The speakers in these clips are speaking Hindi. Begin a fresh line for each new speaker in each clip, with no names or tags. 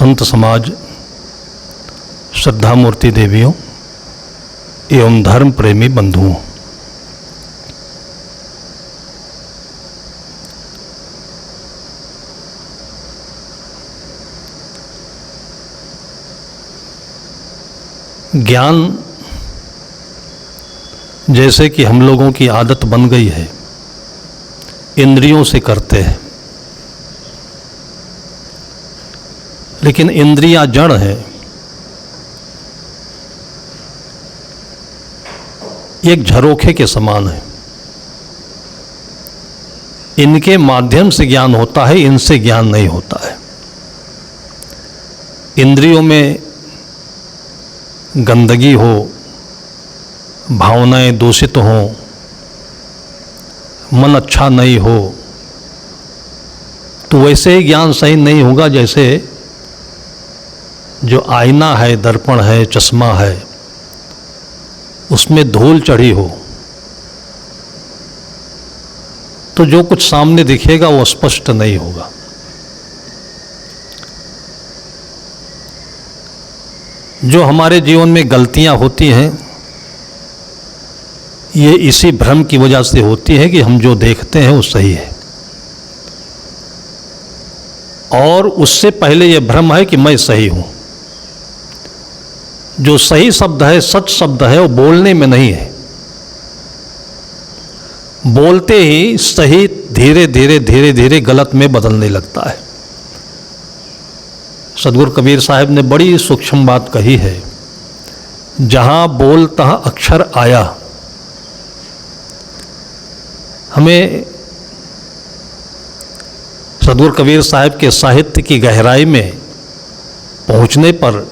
संत समाज, श्रद्धा मूर्ति देवियों एवं धर्म प्रेमी बंधुओं, ज्ञान जैसे कि हम लोगों की आदत बन गई है, इंद्रियों से करते हैं, लेकिन इंद्रियां जड़ है। एक झरोखे के समान है। इनके माध्यम से ज्ञान होता है, इनसे ज्ञान नहीं होता है। इंद्रियों में गंदगी हो, भावनाएं दूषित हों, मन अच्छा नहीं हो, तो वैसे ही ज्ञान सही नहीं होगा जैसे जो आईना है, दर्पण है, चश्मा है, उसमें धूल चढ़ी हो तो जो कुछ सामने दिखेगा वो स्पष्ट नहीं होगा। जो हमारे जीवन में गलतियां होती हैं, ये इसी भ्रम की वजह से होती है कि हम जो देखते हैं वो सही है, और उससे पहले ये भ्रम है कि मैं सही हूं। जो सही शब्द है, सच शब्द है, वो बोलने में नहीं है। बोलते ही सही धीरे धीरे धीरे धीरे गलत में बदलने लगता है। सदगुरु कबीर साहब ने बड़ी सूक्ष्म बात कही है, जहां बोल तहां अक्षर आया। हमें सदगुरु कबीर साहब के साहित्य की गहराई में पहुंचने पर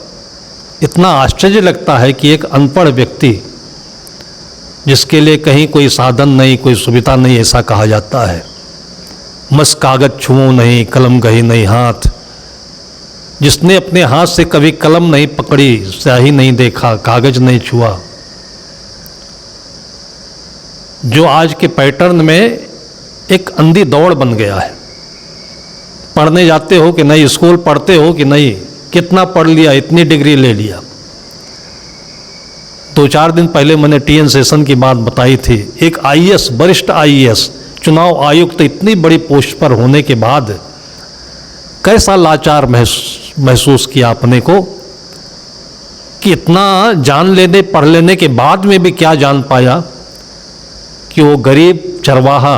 इतना आश्चर्य लगता है कि एक अनपढ़ व्यक्ति, जिसके लिए कहीं कोई साधन नहीं, कोई सुविधा नहीं, ऐसा कहा जाता है, मस कागज छुओ नहीं, कलम गही नहीं हाथ, जिसने अपने हाथ से कभी कलम नहीं पकड़ी, स्याही नहीं देखा, कागज नहीं छुआ, जो आज के पैटर्न में एक अंधी दौड़ बन गया है। पढ़ने जाते हो कि नहीं, स्कूल पढ़ते हो कि नहीं, कितना पढ़ लिया, इतनी डिग्री ले लिया। 2-4 दिन पहले मैंने टीएन सेशन की बात बताई थी। एक आईएएस, वरिष्ठ आईएएस, चुनाव आयुक्त, इतनी बड़ी पोस्ट पर होने के बाद कैसा लाचार महसूस किया अपने को कि इतना जान लेने, पढ़ लेने के बाद में भी क्या जान पाया कि वो गरीब चरवाहा,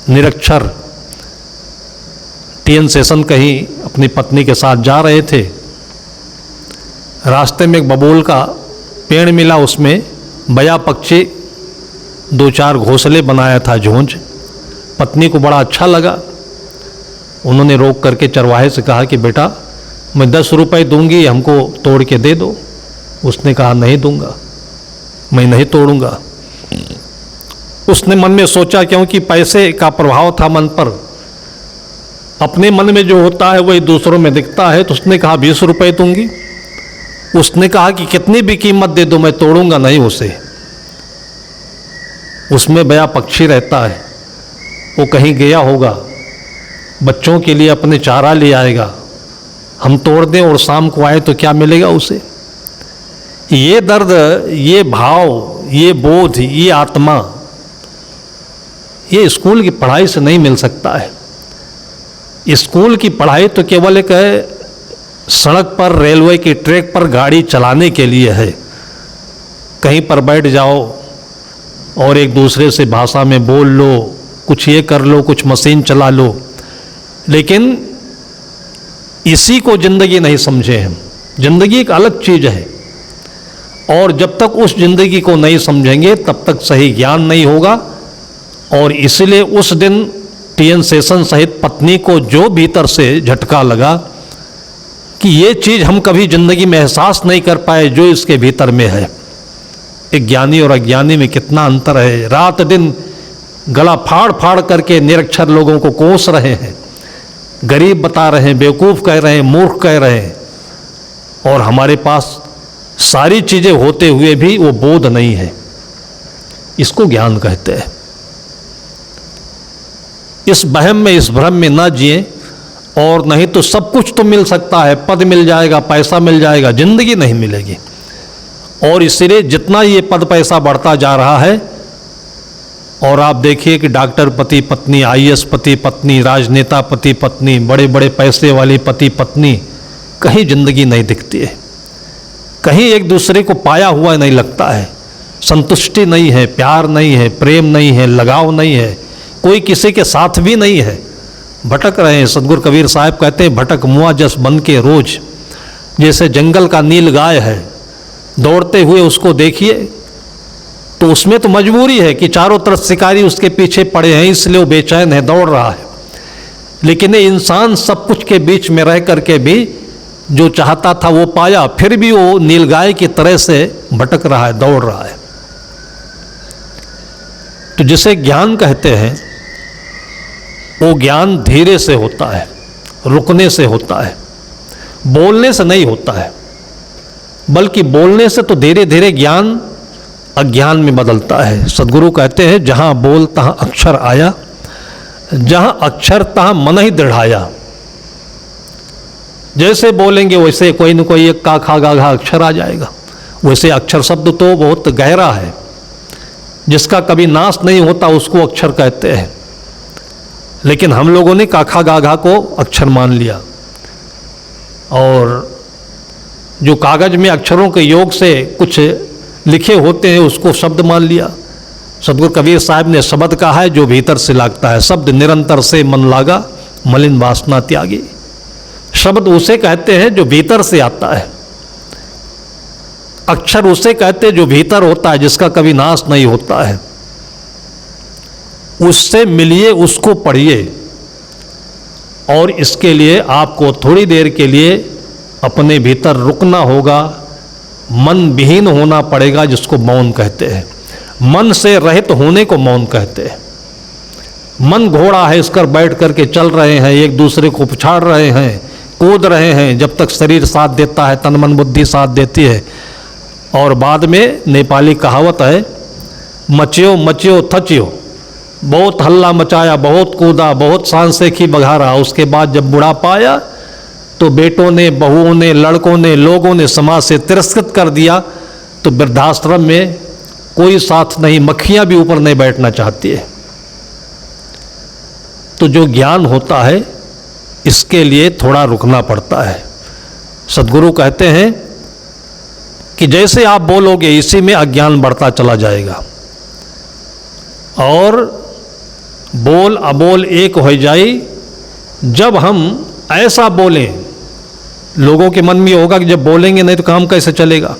निरक्षर, टीएन सेशन कहीं अपनी पत्नी के साथ जा रहे थे। रास्ते में एक बबूल का पेड़ मिला, उसमें बया पक्षी 2-4 घोंसले बनाया था, झोंझ। पत्नी को बड़ा अच्छा लगा। उन्होंने रोक करके चरवाहे से कहा कि बेटा, मैं 10 रुपए दूंगी, हमको तोड़ के दे दो। उसने कहा नहीं दूंगा, मैं नहीं तोड़ूंगा। उसने मन में सोचा, क्योंकि पैसे का प्रभाव था मन पर, अपने मन में जो होता है वही दूसरों में दिखता है, तो उसने कहा 20 रुपए दूंगी। उसने कहा कि कितनी भी कीमत दे दो, मैं तोड़ूंगा नहीं उसे। उसमें बया पक्षी रहता है, वो कहीं गया होगा, बच्चों के लिए अपने चारा ले आएगा, हम तोड़ दें और शाम को आए तो क्या मिलेगा उसे। ये दर्द, ये भाव, ये बोध, ये आत्मा, ये स्कूल की पढ़ाई से नहीं मिल सकता है। स्कूल की पढ़ाई तो केवल एक सड़क पर, रेलवे की ट्रैक पर गाड़ी चलाने के लिए है। कहीं पर बैठ जाओ और एक दूसरे से भाषा में बोल लो, कुछ ये कर लो, कुछ मशीन चला लो, लेकिन इसी को जिंदगी नहीं समझे हम। जिंदगी एक अलग चीज है, और जब तक उस जिंदगी को नहीं समझेंगे तब तक सही ज्ञान नहीं होगा। और इसलिए उस दिन टीएन सेशन सहित पत्नी को जो भीतर से झटका लगा कि ये चीज हम कभी जिंदगी में एहसास नहीं कर पाए जो इसके भीतर में है। एक ज्ञानी और अज्ञानी में कितना अंतर है। रात दिन गला फाड़ फाड़ करके निरक्षर लोगों को कोस रहे हैं, गरीब बता रहे हैं, बेवकूफ़ कह रहे हैं, मूर्ख कह रहे हैं, और हमारे पास सारी चीज़ें होते हुए भी वो बोध नहीं है। इसको ज्ञान कहते हैं। इस वहम में, इस भ्रम में न जिए और नहीं तो सब कुछ तो मिल सकता है, पद मिल जाएगा, पैसा मिल जाएगा, जिंदगी नहीं मिलेगी। और इसलिए जितना ये पद पैसा बढ़ता जा रहा है, और आप देखिए कि डॉक्टर पति पत्नी, आईएएस पति पत्नी, राजनेता पति पत्नी, बड़े बड़े पैसे वाले पति पत्नी, कहीं जिंदगी नहीं दिखती है, कहीं एक दूसरे को पाया हुआ नहीं लगता है, संतुष्टि नहीं है, प्यार नहीं है, प्रेम नहीं है, लगाव नहीं है, कोई किसी के साथ भी नहीं है, भटक रहे हैं। सतगुरु कबीर साहब कहते हैं, भटक मुआ जस बन के रोज, जैसे जंगल का नील गाय है, दौड़ते हुए उसको देखिए तो उसमें तो मजबूरी है कि चारों तरफ शिकारी उसके पीछे पड़े हैं, इसलिए वो बेचैन है, दौड़ रहा है। लेकिन ये इंसान सब कुछ के बीच में रह करके भी जो चाहता था वो पाया, फिर भी वो नीलगाय की तरह से भटक रहा है, दौड़ रहा है। तो जिसे ज्ञान कहते हैं, वो ज्ञान धीरे से होता है, रुकने से होता है, बोलने से नहीं होता है। बल्कि बोलने से तो धीरे धीरे ज्ञान अज्ञान में बदलता है। सद्गुरु कहते हैं, जहाँ बोल तहाँ अक्षर आया, जहाँ अक्षर तहाँ मन ही दृढ़ाया। जैसे बोलेंगे वैसे कोई न कोई एक का खा गा घा अक्षर आ जाएगा। वैसे अक्षर शब्द तो बहुत गहरा है, जिसका कभी नाश नहीं होता उसको अक्षर कहते हैं। लेकिन हम लोगों ने काखा गाघा को अक्षर मान लिया, और जो कागज में अक्षरों के योग से कुछ लिखे होते हैं उसको शब्द मान लिया। सतगुरु कबीर साहब ने शब्द कहा है जो भीतर से लागता है। शब्द निरंतर से मन लागा, मलिन वासना त्यागी। शब्द उसे कहते हैं जो भीतर से आता है, अक्षर उसे कहते हैं जो भीतर होता है, जिसका कभी नाश नहीं होता है। उससे मिलिए, उसको पढ़िए, और इसके लिए आपको थोड़ी देर के लिए अपने भीतर रुकना होगा, मन विहीन होना पड़ेगा, जिसको मौन कहते हैं। मन से रहित होने को मौन कहते हैं। मन घोड़ा है, इस कर बैठ करके चल रहे हैं, एक दूसरे को पछाड़ रहे हैं, कूद रहे हैं, जब तक शरीर साथ देता है, तन मन बुद्धि साथ देती है। और बाद में नेपाली कहावत है, मचियो मचियो थचियो, बहुत हल्ला मचाया, बहुत कूदा, बहुत सांसेखी बघारा, उसके बाद जब बुढ़ापा आया तो बेटों ने, बहुओं ने, लड़कों ने, लोगों ने समाज से तिरस्कृत कर दिया। तो वृद्धाश्रम में कोई साथ नहीं, मक्खियां भी ऊपर नहीं बैठना चाहती है। तो जो ज्ञान होता है, इसके लिए थोड़ा रुकना पड़ता है। सद्गुरु कहते हैं कि जैसे आप बोलोगे इसी में अज्ञान बढ़ता चला जाएगा, और बोल अबोल एक हो जाई। जब हम ऐसा बोलें, लोगों के मन में ये होगा कि जब बोलेंगे नहीं तो काम कैसे चलेगा।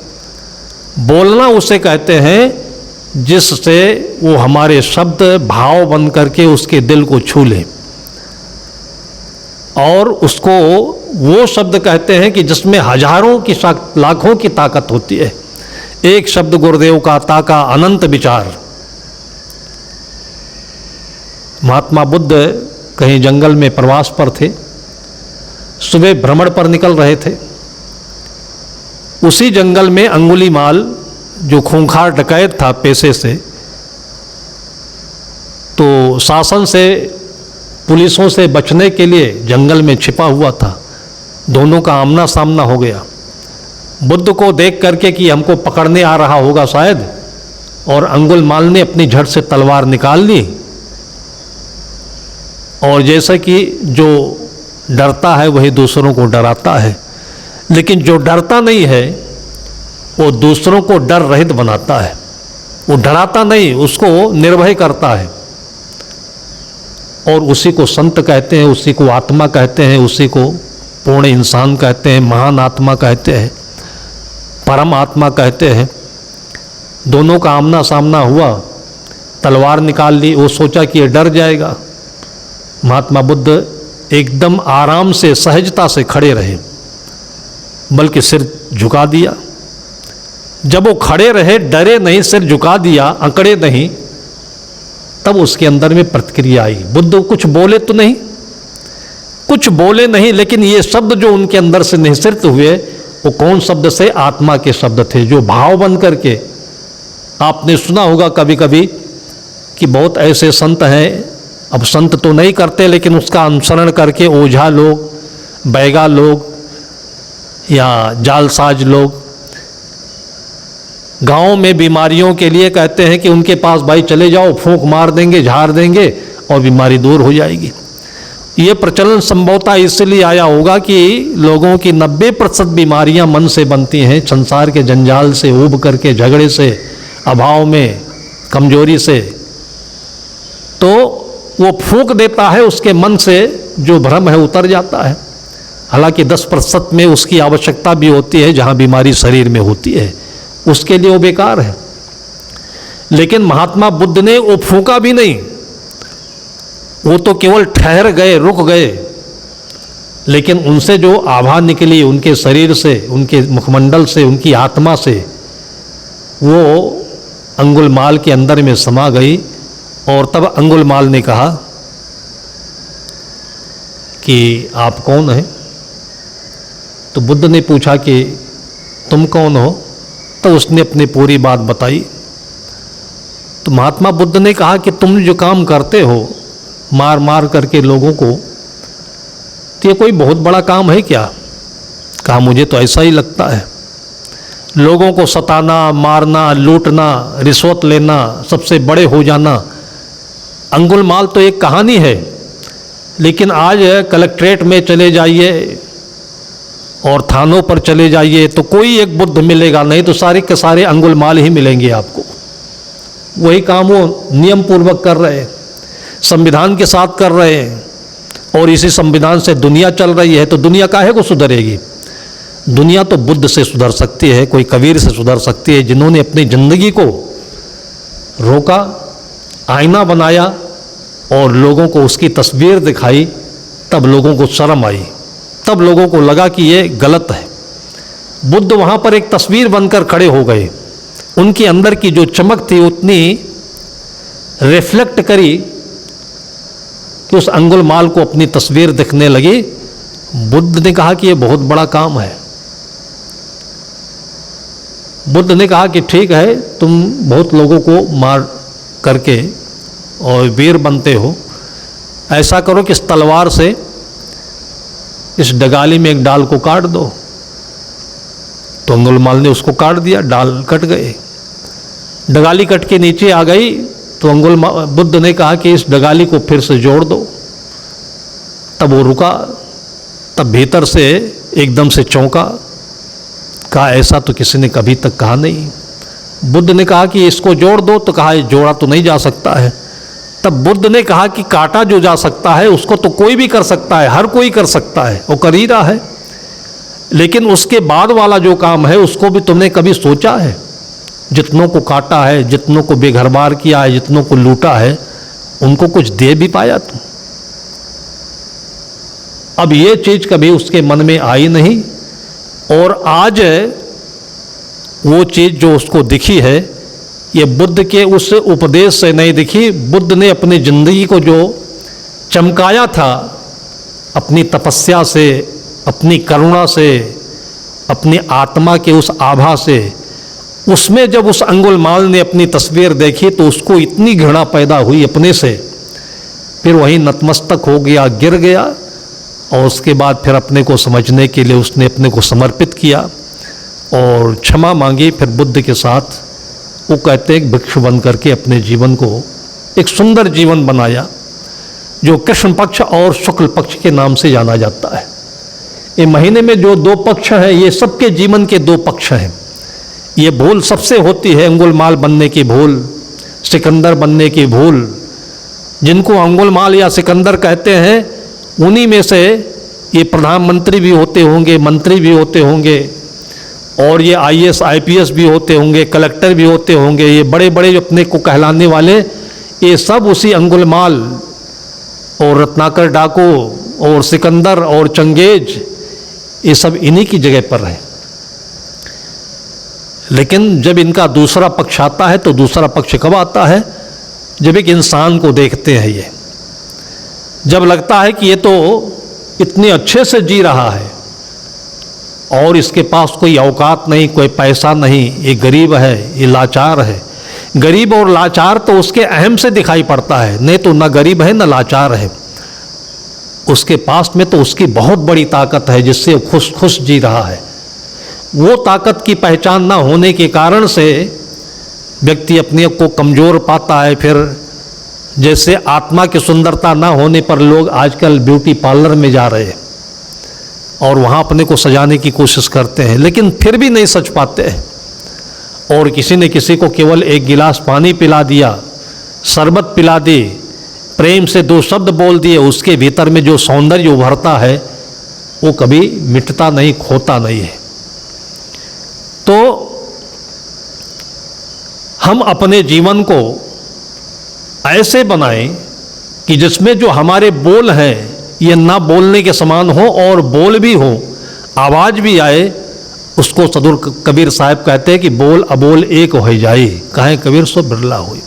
बोलना उसे कहते हैं जिससे वो हमारे शब्द भाव बन करके उसके दिल को छू लें, और उसको वो शब्द कहते हैं कि जिसमें हजारों की लाखों की ताकत होती है। एक शब्द गुरुदेव का ताका अनंत विचार। महात्मा बुद्ध कहीं जंगल में प्रवास पर थे, सुबह भ्रमण पर निकल रहे थे। उसी जंगल में अंगुलीमाल, जो खूंखार डकैत था पेशे से, तो शासन से, पुलिसों से बचने के लिए जंगल में छिपा हुआ था। दोनों का आमना सामना हो गया। बुद्ध को देख करके कि हमको पकड़ने आ रहा होगा शायद, और अंगुलीमाल ने अपनी झट से तलवार निकाल ली, और जैसे कि जो डरता है वही दूसरों को डराता है, लेकिन जो डरता नहीं है वो दूसरों को डर रहित बनाता है। वो डराता नहीं, उसको निर्भय करता है, और उसी को संत कहते हैं, उसी को आत्मा कहते हैं, उसी को पूर्ण इंसान कहते हैं, महान आत्मा कहते हैं, परम आत्मा कहते हैं। दोनों का आमना सामना हुआ, तलवार निकाल ली। वो सोचा कि ये डर जाएगा। महात्मा बुद्ध एकदम आराम से, सहजता से खड़े रहे, बल्कि सिर झुका दिया। जब वो खड़े रहे, डरे नहीं, सिर झुका दिया, अकड़े नहीं, तब उसके अंदर में प्रतिक्रिया आई। बुद्ध कुछ बोले तो नहीं, कुछ बोले नहीं, लेकिन ये शब्द जो उनके अंदर से निःसृत हुए, वो कौन शब्द से? आत्मा के शब्द थे, जो भाव बन करके। आपने सुना होगा कभी कभी कि बहुत ऐसे संत हैं अब संत तो नहीं करते, लेकिन उसका अनुसरण करके ओझा लोग, बैगा लोग या जालसाज लोग गांव में बीमारियों के लिए कहते हैं कि उनके पास भाई चले जाओ, फूंक मार देंगे, झाड़ देंगे और बीमारी दूर हो जाएगी। ये प्रचलन संभवतः इसलिए आया होगा कि लोगों की 90% बीमारियां मन से बनती हैं, संसार के जंजाल से, ऊब करके, झगड़े से, अभाव में, कमजोरी से। तो वो फूंक देता है, उसके मन से जो भ्रम है उतर जाता है। हालांकि 10% में उसकी आवश्यकता भी होती है, जहाँ बीमारी शरीर में होती है उसके लिए वो बेकार है। लेकिन महात्मा बुद्ध ने वो फूंका भी नहीं, वो तो केवल ठहर गए, रुक गए। लेकिन उनसे जो आभा निकली उनके शरीर से, उनके मुखमंडल से, उनकी आत्मा से, वो अंगुलमाल के अंदर में समा गई। और तब अंगुलमाल ने कहा कि आप कौन हैं? तो बुद्ध ने पूछा कि तुम कौन हो? तो उसने अपनी पूरी बात बताई। तो महात्मा बुद्ध ने कहा कि तुम जो काम करते हो मार मार करके लोगों को, तो ये कोई बहुत बड़ा काम है क्या? कहा मुझे तो ऐसा ही लगता है। लोगों को सताना, मारना, लूटना, रिश्वत लेना, सबसे बड़े हो जाना, अंगुलमाल तो एक कहानी है। लेकिन आज कलेक्ट्रेट में चले जाइए और थानों पर चले जाइए तो कोई एक बुद्ध मिलेगा नहीं, तो सारे के सारे अंगुलमाल ही मिलेंगे आपको। वही काम वो नियम पूर्वक कर रहे हैं, संविधान के साथ कर रहे हैं, और इसी संविधान से दुनिया चल रही है। तो दुनिया काहे को सुधरेगी? दुनिया तो बुद्ध से सुधर सकती है, कोई कबीर से सुधर सकती है, जिन्होंने अपनी जिंदगी को रोका, आईना बनाया और लोगों को उसकी तस्वीर दिखाई। तब लोगों को शर्म आई, तब लोगों को लगा कि ये गलत है। बुद्ध वहाँ पर एक तस्वीर बनकर खड़े हो गए। उनके अंदर की जो चमक थी उतनी रिफ्लेक्ट करी कि उस अंगुलमाल को अपनी तस्वीर दिखने लगी। बुद्ध ने कहा कि ये बहुत बड़ा काम है। बुद्ध ने कहा कि ठीक है, तुम बहुत लोगों को मार करके और वीर बनते हो, ऐसा करो कि इस तलवार से इस डगाली में एक डाल को काट दो। तो अंगुलमाल ने उसको काट दिया, डाल कट गए, डगाली कट के नीचे आ गई। तो बुद्ध ने कहा कि इस डगाली को फिर से जोड़ दो। तब वो रुका, तब भीतर से एकदम से चौंका, कहा ऐसा तो किसी ने कभी तक कहा नहीं। बुद्ध ने कहा कि इसको जोड़ दो, तो कहा जोड़ा तो नहीं जा सकता है। तब बुद्ध ने कहा कि काटा जो जा सकता है उसको तो कोई भी कर सकता है, हर कोई कर सकता है, वो कर ही रहा है। लेकिन उसके बाद वाला जो काम है उसको भी तुमने कभी सोचा है? जितनों को काटा है, जितनों को बेघरबार किया है, जितनों को लूटा है, उनको कुछ दे भी पाया तुम? अब ये चीज कभी उसके मन में आई नहीं। और आज वो चीज जो उसको दिखी है, ये बुद्ध के उस उपदेश से नहीं दिखी। बुद्ध ने अपनी जिंदगी को जो चमकाया था अपनी तपस्या से, अपनी करुणा से, अपनी आत्मा के उस आभा से, उसमें जब उस अंगुलमाल ने अपनी तस्वीर देखी तो उसको इतनी घृणा पैदा हुई अपने से, फिर वहीं नतमस्तक हो गया, गिर गया। और उसके बाद फिर अपने को समझने के लिए उसने अपने को समर्पित किया और क्षमा मांगी। फिर बुद्ध के साथ वो कहते हैं भिक्षु बन करके अपने जीवन को एक सुंदर जीवन बनाया, जो कृष्ण पक्ष और शुक्ल पक्ष के नाम से जाना जाता है। ये महीने में जो दो पक्ष हैं, ये सबके जीवन के दो पक्ष हैं। ये भूल सबसे होती है, अंगुलमाल बनने की भूल, सिकंदर बनने की भूल। जिनको अंगुलमाल या सिकंदर कहते हैं, उन्हीं में से ये प्रधानमंत्री भी होते होंगे, मंत्री भी होते होंगे, और ये IAS IPS भी होते होंगे, कलेक्टर भी होते होंगे। ये बड़े बड़े जो अपने को कहलाने वाले, ये सब उसी अंगुलमाल और रत्नाकर डाको और सिकंदर और चंगेज, ये सब इन्हीं की जगह पर रहे। लेकिन जब इनका दूसरा पक्ष आता है, तो दूसरा पक्ष कब आता है? जब एक इंसान को देखते हैं, ये जब लगता है कि ये तो इतने अच्छे से जी रहा है और इसके पास कोई औकात नहीं, कोई पैसा नहीं, ये गरीब है, ये लाचार है, गरीब और लाचार तो उसके अहम से दिखाई पड़ता है, नहीं तो ना गरीब है ना लाचार है। उसके पास में तो उसकी बहुत बड़ी ताकत है जिससे वो खुश खुश जी रहा है। वो ताकत की पहचान ना होने के कारण से व्यक्ति अपने को कमज़ोर पाता है। फिर जैसे आत्मा की सुंदरता ना होने पर लोग आजकल ब्यूटी पार्लर में जा रहे हैं और वहाँ अपने को सजाने की कोशिश करते हैं, लेकिन फिर भी नहीं सज पाते हैं। और किसी ने किसी को केवल एक गिलास पानी पिला दिया, शरबत पिला दी, प्रेम से दो शब्द बोल दिए, उसके भीतर में जो सौंदर्य उभरता है वो कभी मिटता नहीं, खोता नहीं है। तो हम अपने जीवन को ऐसे बनाएं कि जिसमें जो हमारे बोल हैं ये ना बोलने के समान हो और बोल भी हो, आवाज़ भी आए। उसको सदुर कबीर साहब कहते हैं कि बोल अबोल एक हो जाए, कहे कबीर सो बिरला हुई।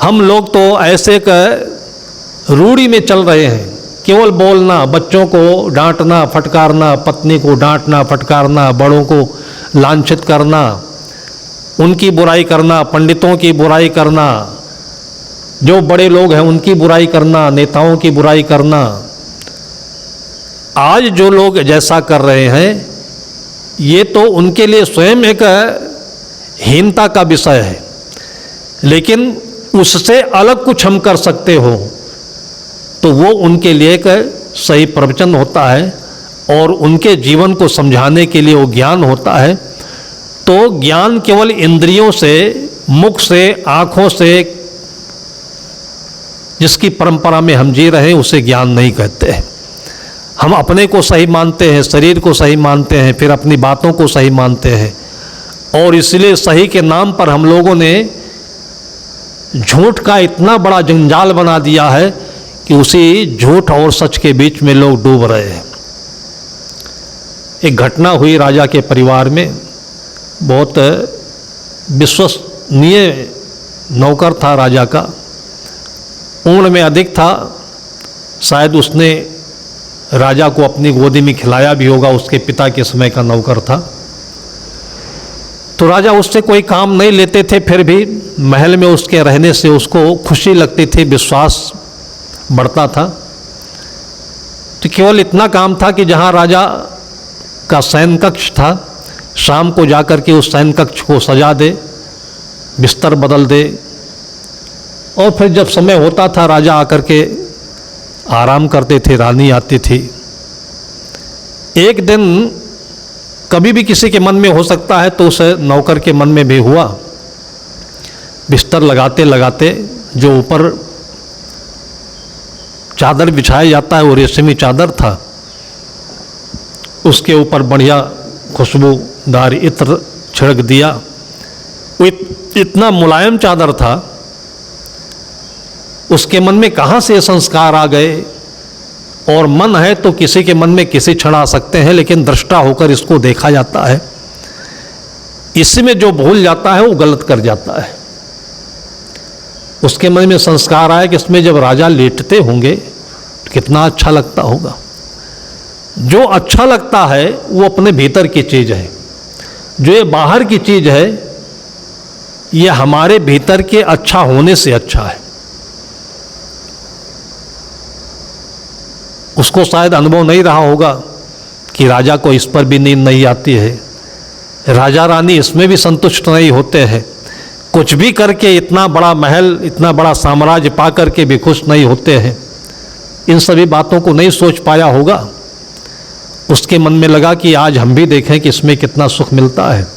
हम लोग तो ऐसे रूढ़ी में चल रहे हैं, केवल बोलना, बच्चों को डांटना फटकारना, पत्नी को डांटना फटकारना, बड़ों को लांछित करना, उनकी बुराई करना, पंडितों की बुराई करना, जो बड़े लोग हैं उनकी बुराई करना, नेताओं की बुराई करना। आज जो लोग जैसा कर रहे हैं ये तो उनके लिए स्वयं एक हीनता का विषय है, लेकिन उससे अलग कुछ हम कर सकते हो तो वो उनके लिए एक सही प्रवचन होता है और उनके जीवन को समझाने के लिए वो ज्ञान होता है। तो ज्ञान केवल इंद्रियों से, मुख से, आँखों से जिसकी परंपरा में हम जी रहे हैं उसे ज्ञान नहीं कहते हैं। हम अपने को सही मानते हैं, शरीर को सही मानते हैं, फिर अपनी बातों को सही मानते हैं और इसलिए सही के नाम पर हम लोगों ने झूठ का इतना बड़ा जंजाल बना दिया है कि उसी झूठ और सच के बीच में लोग डूब रहे हैं। एक घटना हुई राजा के परिवार में, बहुत विश्वसनीय नौकर था राजा का, उम्र में अधिक था, शायद उसने राजा को अपनी गोदी में खिलाया भी होगा, उसके पिता के समय का नौकर था। तो राजा उससे कोई काम नहीं लेते थे, फिर भी महल में उसके रहने से उसको खुशी लगती थी, विश्वास बढ़ता था। तो केवल इतना काम था कि जहाँ राजा का शयन कक्ष था, शाम को जाकर के उस शयन कक्ष को सजा दे, बिस्तर बदल दे और फिर जब समय होता था राजा आकर के आराम करते थे, रानी आती थी। एक दिन कभी भी किसी के मन में हो सकता है तो उस नौकर के मन में भी हुआ। बिस्तर लगाते लगाते जो ऊपर चादर बिछाया जाता है वो रेशमी चादर था, उसके ऊपर बढ़िया खुशबूदार इत्र छिड़क दिया। वो इतना मुलायम चादर था, उसके मन में कहाँ से ये संस्कार आ गए। और मन है तो किसी के मन में किसी क्षण आ सकते हैं, लेकिन दृष्टा होकर इसको देखा जाता है। इसमें जो भूल जाता है वो गलत कर जाता है। उसके मन में संस्कार आया कि इसमें जब राजा लेटते होंगे तो कितना अच्छा लगता होगा। जो अच्छा लगता है वो अपने भीतर की चीज़ है, जो ये बाहर की चीज़ है ये हमारे भीतर के अच्छा होने से अच्छा है। उसको शायद अनुभव नहीं रहा होगा कि राजा को इस पर भी नींद नहीं आती है, राजा रानी इसमें भी संतुष्ट नहीं होते हैं, कुछ भी करके इतना बड़ा महल, इतना बड़ा साम्राज्य पा करके भी खुश नहीं होते हैं। इन सभी बातों को नहीं सोच पाया होगा। उसके मन में लगा कि आज हम भी देखें कि इसमें कितना सुख मिलता है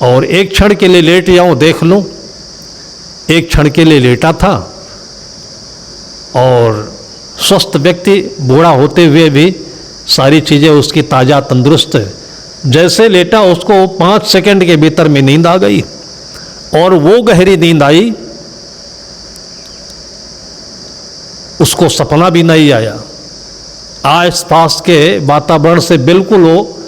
और एक क्षण के लिए लेट जाऊं, देख लूं। एक क्षण के लिए लेटा था और स्वस्थ व्यक्ति बूढ़ा होते हुए भी सारी चीज़ें उसकी ताज़ा तंदुरुस्त है। जैसे लेटा उसको 5 सेकंड के भीतर में नींद आ गई और वो गहरी नींद आई, उसको सपना भी नहीं आया। आस पास के वातावरण से बिल्कुल वो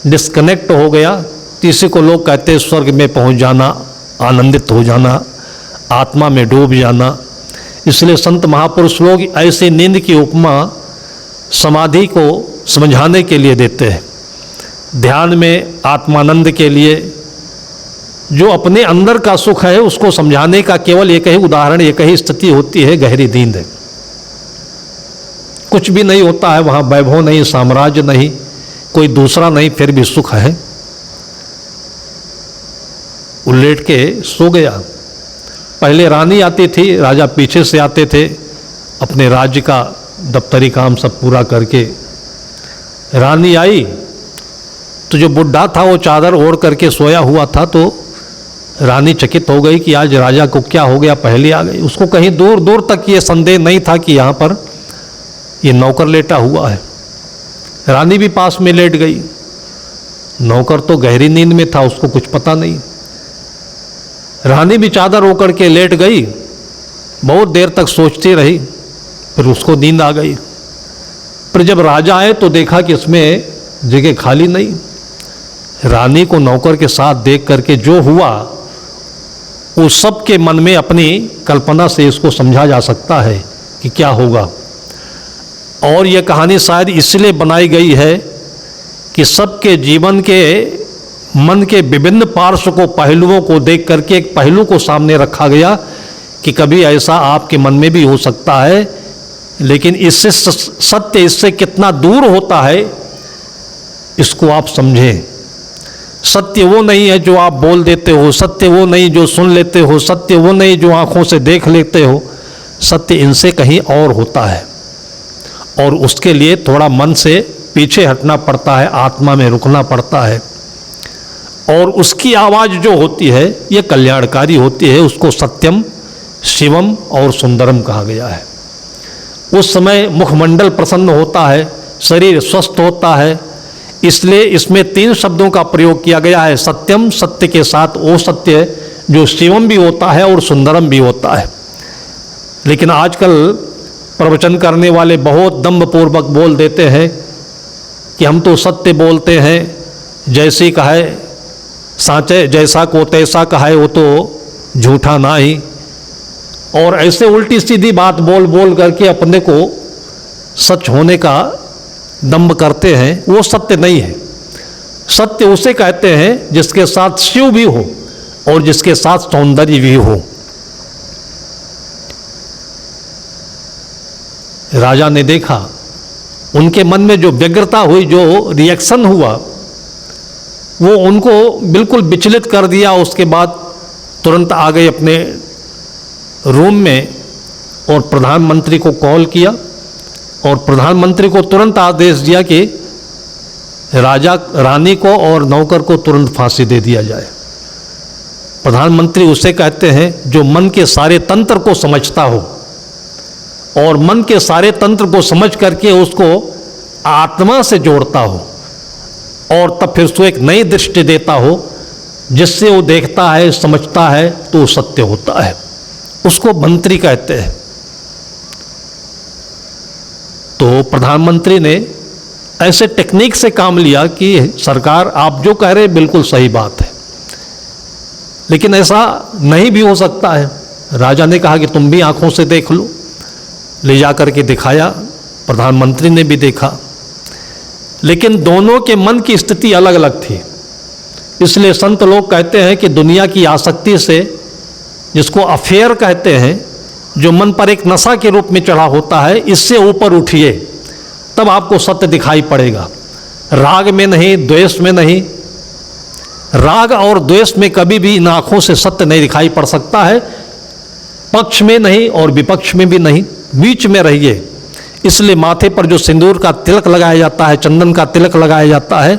डिस्कनेक्ट हो गया। किसी को लोग कहते हैं स्वर्ग में पहुंच जाना, आनंदित हो जाना, आत्मा में डूब जाना। इसलिए संत महापुरुष लोग ऐसी नींद की उपमा समाधि को समझाने के लिए देते हैं। ध्यान में आत्मानंद के लिए जो अपने अंदर का सुख है उसको समझाने का केवल एक ही उदाहरण, एक ही स्थिति होती है, गहरी नींद। कुछ भी नहीं होता है वहाँ, वैभव नहीं, साम्राज्य नहीं, कोई दूसरा नहीं, फिर भी सुख है। वो लेट के सो गया। पहले रानी आती थी, राजा पीछे से आते थे, अपने राज्य का दफ्तरी काम सब पूरा करके। रानी आई तो जो बुढ़ा था वो चादर ओढ़ करके सोया हुआ था, तो रानी चकित हो गई कि आज राजा को क्या हो गया, पहले आ गई। उसको कहीं दूर दूर तक ये संदेह नहीं था कि यहाँ पर ये नौकर लेटा हुआ है। रानी भी पास में लेट गई। नौकर तो गहरी नींद में था, उसको कुछ पता नहीं। रानी भी चादर ओढ़ के लेट गई, बहुत देर तक सोचती रही, फिर उसको नींद आ गई। फिर जब राजा आए तो देखा कि इसमें जगह खाली नहीं। रानी को नौकर के साथ देख करके जो हुआ वो सबके मन में अपनी कल्पना से इसको समझा जा सकता है कि क्या होगा। और यह कहानी शायद इसलिए बनाई गई है कि सबके जीवन के मन के विभिन्न पार्श्व को, पहलुओं को देख करके एक पहलू को सामने रखा गया कि कभी ऐसा आपके मन में भी हो सकता है, लेकिन इससे सत्य इससे कितना दूर होता है इसको आप समझें। सत्य वो नहीं है जो आप बोल देते हो, सत्य वो नहीं जो सुन लेते हो, सत्य वो नहीं जो आंखों से देख लेते हो। सत्य इनसे कहीं और होता है, और उसके लिए थोड़ा मन से पीछे हटना पड़ता है, आत्मा में रुकना पड़ता है। और उसकी आवाज़ जो होती है ये कल्याणकारी होती है। उसको सत्यम, शिवम और सुंदरम कहा गया है। उस समय मुखमंडल प्रसन्न होता है, शरीर स्वस्थ होता है, इसलिए इसमें 3 शब्दों का प्रयोग किया गया है। सत्यम, सत्य के साथ वो सत्य जो शिवम भी होता है और सुंदरम भी होता है। लेकिन आजकल प्रवचन करने वाले बहुत दम्भपूर्वक बोल देते हैं कि हम तो सत्य बोलते हैं, जैसी कहे साँचे, जैसा को तैसा कहे वो तो झूठा ना ही। और ऐसे उल्टी सीधी बात बोल बोल करके अपने को सच होने का दम्भ करते हैं। वो सत्य नहीं है। सत्य उसे कहते हैं जिसके साथ शिव भी हो और जिसके साथ सौंदर्य भी हो। राजा ने देखा, उनके मन में जो व्यग्रता हुई, जो रिएक्शन हुआ, वो उनको बिल्कुल विचलित कर दिया। उसके बाद तुरंत आ गए अपने रूम में और प्रधानमंत्री को कॉल किया, और प्रधानमंत्री को तुरंत आदेश दिया कि राजा, रानी को और नौकर को तुरंत फांसी दे दिया जाए। प्रधानमंत्री उसे कहते हैं जो मन के सारे तंत्र को समझता हो, और मन के सारे तंत्र को समझ करके उसको आत्मा से जोड़ता हो, और तब फिर उसको एक नई दृष्टि देता हो, जिससे वो देखता है, समझता है, तो वो सत्य होता है। उसको मंत्री कहते हैं। तो प्रधानमंत्री ने ऐसे टेक्निक से काम लिया कि सरकार आप जो कह रहे बिल्कुल सही बात है, लेकिन ऐसा नहीं भी हो सकता है। राजा ने कहा कि तुम भी आंखों से देख लो। ले जा करके दिखाया, प्रधानमंत्री ने भी देखा, लेकिन दोनों के मन की स्थिति अलग अलग थी। इसलिए संत लोग कहते हैं कि दुनिया की आसक्ति से, जिसको अफेयर कहते हैं, जो मन पर एक नशा के रूप में चढ़ा होता है, इससे ऊपर उठिए, तब आपको सत्य दिखाई पड़ेगा। राग में नहीं, द्वेष में नहीं। राग और द्वेष में कभी भी इन आँखों से सत्य नहीं दिखाई पड़ सकता है। पक्ष में नहीं और विपक्ष में भी नहीं, बीच में रहिए। इसलिए माथे पर जो सिंदूर का तिलक लगाया जाता है, चंदन का तिलक लगाया जाता है,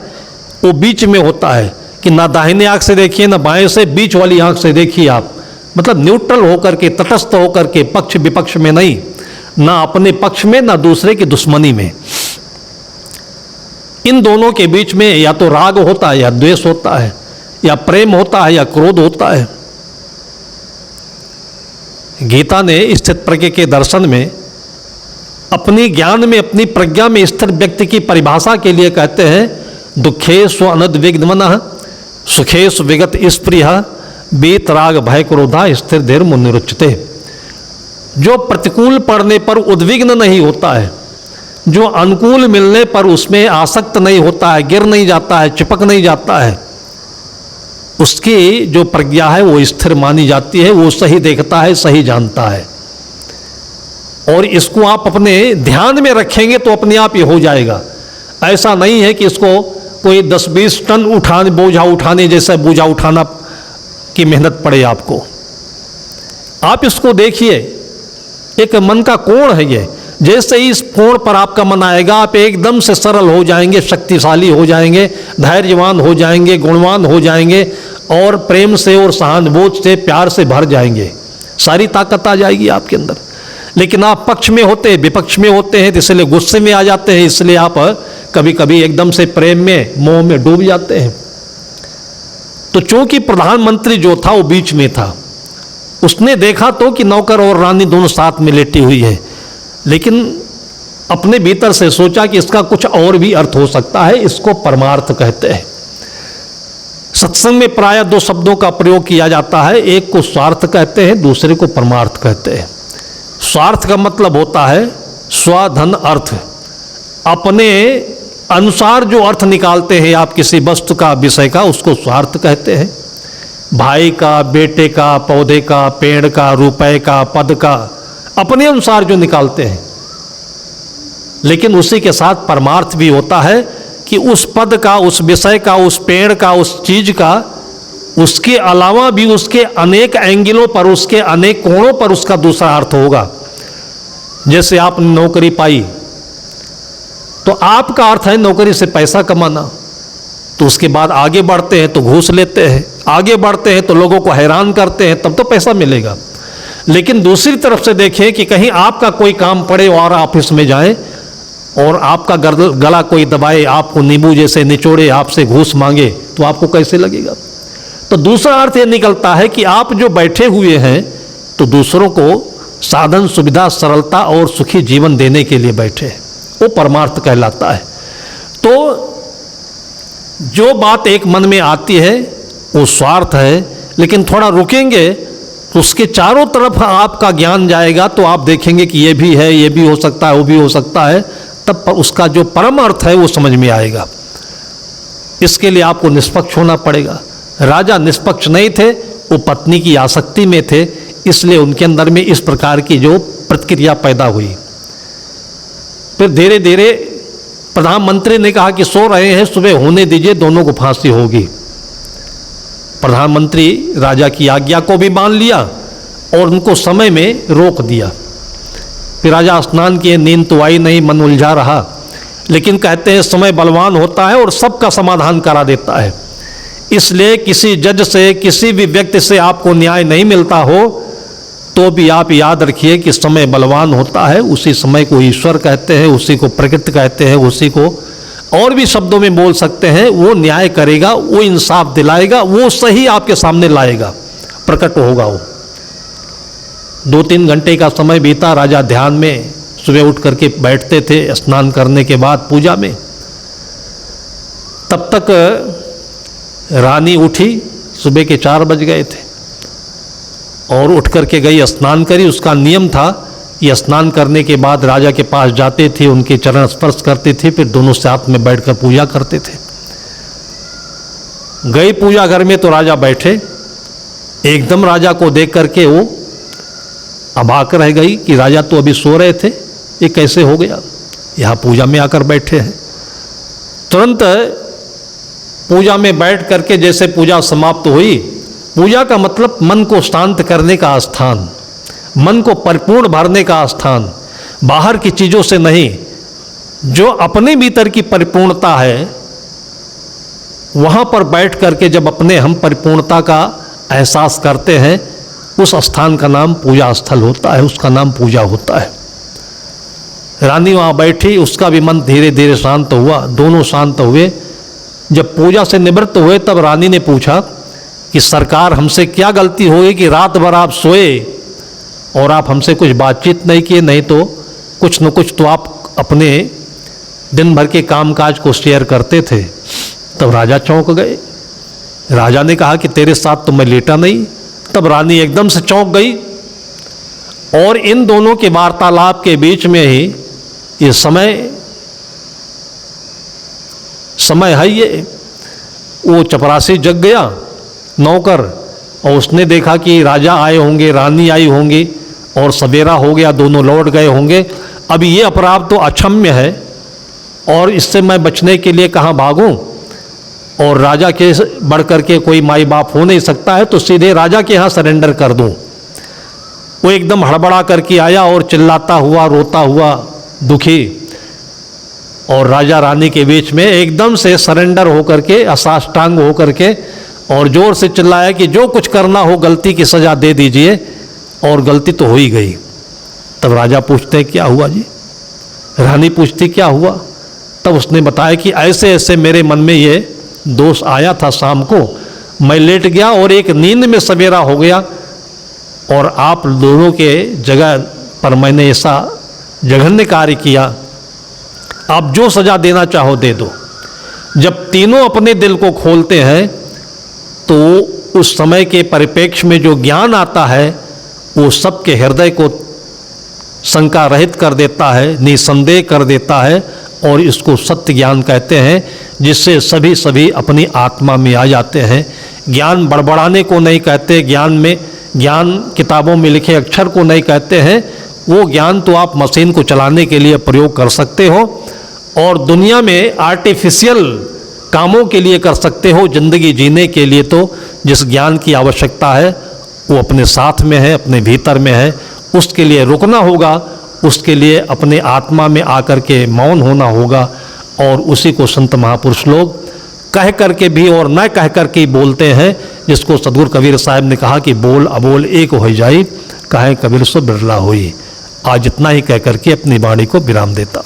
वो बीच में होता है कि ना दाहिने आँख से देखिए ना बाएं से, बीच वाली आँख से देखिए आप। मतलब न्यूट्रल होकर के, तटस्थ होकर के, पक्ष विपक्ष में नहीं, ना अपने पक्ष में ना दूसरे की दुश्मनी में। इन दोनों के बीच में या तो राग होता है या द्वेष होता है, या प्रेम होता है या क्रोध होता है। गीता ने स्थित प्रज्ञ के दर्शन में अपनी ज्ञान में, अपनी प्रज्ञा में स्थिर व्यक्ति की परिभाषा के लिए कहते हैं, दुखेषु अनद्विग्नमनः सुखेषु विगत स्पृहः वीतराग भय क्रोधा स्थिर धीर मुनिरुच्यते। जो प्रतिकूल पड़ने पर उद्विग्न नहीं होता है, जो अनुकूल मिलने पर उसमें आसक्त नहीं होता है, गिर नहीं जाता है, चिपक नहीं जाता है, उसकी जो प्रज्ञा है वो स्थिर मानी जाती है, वो सही देखता है, सही जानता है। और इसको आप अपने ध्यान में रखेंगे तो अपने आप ये हो जाएगा। ऐसा नहीं है कि इसको कोई 10-20 टन बोझा उठाने जैसा बोझा उठाना की मेहनत पड़े आपको। आप इसको देखिए, एक मन का कोण है ये। जैसे ही इस कोण पर आपका मन आएगा, आप एकदम से सरल हो जाएंगे, शक्तिशाली हो जाएंगे, धैर्यवान हो जाएंगे, गुणवान हो जाएंगे और प्रेम से और सहानुभूति से, प्यार से भर जाएंगे। सारी ताकत आ जाएगी आपके अंदर। लेकिन आप पक्ष में होते हैं, विपक्ष में होते हैं, तो इसलिए गुस्से में आ जाते हैं, इसलिए आप कभी कभी एकदम से प्रेम में, मोह में डूब जाते हैं। तो चूंकि प्रधानमंत्री जो था वो बीच में था, उसने देखा तो कि नौकर और रानी दोनों साथ में लेटी हुई है, लेकिन अपने भीतर से सोचा कि इसका कुछ और भी अर्थ हो सकता है, इसको परमार्थ कहते हैं। सत्संग में प्रायः 2 शब्दों का प्रयोग किया जाता है, एक को स्वार्थ कहते हैं, दूसरे को परमार्थ कहते हैं। स्वार्थ का मतलब होता है स्वधन अर्थ, अपने अनुसार जो अर्थ निकालते हैं आप किसी वस्तु का, विषय का, उसको स्वार्थ कहते हैं। भाई का, बेटे का, पौधे का, पेड़ का, रुपए का, पद का, अपने अनुसार जो निकालते हैं। लेकिन उसी के साथ परमार्थ भी होता है कि उस पद का, उस विषय का, उस पेड़ का, उस चीज का, उसके अलावा भी उसके अनेक एंगलों पर, उसके अनेक कोणों पर उसका दूसरा अर्थ होगा। जैसे आपने नौकरी पाई तो आपका अर्थ है नौकरी से पैसा कमाना, तो उसके बाद आगे बढ़ते हैं तो घूस लेते हैं, आगे बढ़ते हैं तो लोगों को हैरान करते हैं, तब तो पैसा मिलेगा। लेकिन दूसरी तरफ से देखें कि कहीं आपका कोई काम पड़े और ऑफिस में जाएं और आपका गला कोई दबाए, आपको नींबू जैसे निचोड़े, आपसे घूस मांगे, तो आपको कैसे लगेगा? तो दूसरा अर्थ ये निकलता है कि आप जो बैठे हुए हैं तो दूसरों को साधन, सुविधा, सरलता और सुखी जीवन देने के लिए बैठे हैं, वो परमार्थ कहलाता है। तो जो बात एक मन में आती है वो स्वार्थ है, लेकिन थोड़ा रुकेंगे तो उसके चारों तरफ आपका ज्ञान जाएगा, तो आप देखेंगे कि ये भी है, ये भी हो सकता है, वो भी हो सकता है, तब पर उसका जो परम अर्थ है वो समझ में आएगा। इसके लिए आपको निष्पक्ष होना पड़ेगा। राजा निष्पक्ष नहीं थे, वो पत्नी की आसक्ति में थे, इसलिए उनके अंदर में इस प्रकार की जो प्रतिक्रिया पैदा हुई। फिर धीरे धीरे प्रधानमंत्री ने कहा कि सो रहे हैं, सुबह होने दीजिए, दोनों को फांसी होगी। प्रधानमंत्री राजा की आज्ञा को भी मान लिया और उनको समय में रोक दिया। फिर राजा स्नान किए, नींद तो आई नहीं, मन उलझा रहा, लेकिन कहते हैं समय बलवान होता है और सबका समाधान करा देता है। इसलिए किसी जज से, किसी भी व्यक्ति से आपको न्याय नहीं मिलता हो तो भी आप याद रखिए कि समय बलवान होता है। उसी समय को ईश्वर कहते हैं, उसी को प्रकृति कहते हैं, उसी को और भी शब्दों में बोल सकते हैं। वो न्याय करेगा, वो इंसाफ दिलाएगा, वो सही आपके सामने लाएगा, प्रकट होगा वो। 2-3 घंटे का समय बीता, राजा ध्यान में सुबह उठ करके बैठते थे स्नान करने के बाद पूजा में। तब तक रानी उठी, सुबह के 4 बज गए थे और उठ करके गई, स्नान करी। उसका नियम था ये स्नान करने के बाद राजा के पास जाते थे, उनके चरण स्पर्श करते थे, फिर दोनों साथ में बैठकर पूजा करते थे। गई पूजा घर में तो राजा बैठे, एकदम राजा को देख करके वो अबाक रह गई कि राजा तो अभी सो रहे थे, ये कैसे हो गया, यहाँ पूजा में आकर बैठे हैं। तुरंत पूजा में बैठ करके जैसे पूजा समाप्त हुई, पूजा का मतलब मन को शांत करने का स्थान, मन को परिपूर्ण भरने का स्थान, बाहर की चीज़ों से नहीं, जो अपने भीतर की परिपूर्णता है वहाँ पर बैठ करके जब अपने हम परिपूर्णता का एहसास करते हैं, उस स्थान का नाम पूजा स्थल होता है, उसका नाम पूजा होता है। रानी वहाँ बैठी, उसका भी मन धीरे धीरे शांत हुआ, दोनों शांत हुए। जब पूजा से निवृत्त हुए तब रानी ने पूछा कि सरकार हमसे क्या गलती हो गई कि रात भर आप सोए और आप हमसे कुछ बातचीत नहीं किए, नहीं तो कुछ न कुछ तो आप अपने दिन भर के कामकाज को शेयर करते थे। तब राजा चौंक गए। राजा ने कहा कि तेरे साथ तो मैं लेटा नहीं। तब रानी एकदम से चौंक गई और इन दोनों के वार्तालाप के बीच में ही ये समय है, ये वो चपरासी जग गया नौकर, और उसने देखा कि राजा आए होंगे, रानी आई होंगी और सवेरा हो गया, दोनों लौट गए होंगे। अब ये अपराध तो अक्षम्य है और इससे मैं बचने के लिए कहाँ भागूं, और राजा के बढ़ कर के कोई माई बाप हो नहीं सकता है, तो सीधे राजा के यहाँ सरेंडर कर दूं। वो एकदम हड़बड़ा करके आया और चिल्लाता हुआ, रोता हुआ, दुखी, और राजा रानी के बीच में एकदम से सरेंडर होकर के, असाष्टांग होकर के, और जोर से चिल्लाया कि जो कुछ करना हो गलती की सज़ा दे दीजिए। और गलती तो हो ही गई। तब राजा पूछते क्या हुआ जी, रानी पूछती क्या हुआ। तब उसने बताया कि ऐसे ऐसे मेरे मन में ये दोष आया था, शाम को मैं लेट गया और एक नींद में सवेरा हो गया, और आप दोनों के जगह पर मैंने ऐसा जघन्य कार्य किया, आप जो सज़ा देना चाहो दे दो। जब तीनों अपने दिल को खोलते हैं तो उस समय के परिप्रेक्ष्य में जो ज्ञान आता है वो सबके हृदय को शंका रहित कर देता है, निसंदेह कर देता है, और इसको सत्य ज्ञान कहते हैं, जिससे सभी अपनी आत्मा में आ जाते हैं। ज्ञान बड़बड़ाने को नहीं कहते, ज्ञान किताबों में लिखे अक्षर को नहीं कहते हैं। वो ज्ञान तो आप मशीन को चलाने के लिए प्रयोग कर सकते हो और दुनिया में आर्टिफिशियल कामों के लिए कर सकते हो। जिंदगी जीने के लिए तो जिस ज्ञान की आवश्यकता है वो अपने साथ में है, अपने भीतर में है। उसके लिए रुकना होगा, उसके लिए अपने आत्मा में आकर के मौन होना होगा, और उसी को संत महापुरुष लोग कह करके भी और न कह करके बोलते हैं, जिसको सदगुरु कबीर साहब ने कहा कि बोल अबोल एक हो जाई, कहे कबीर सो बिरला होई। आज इतना ही कह करके अपनी वाणी को विराम देता।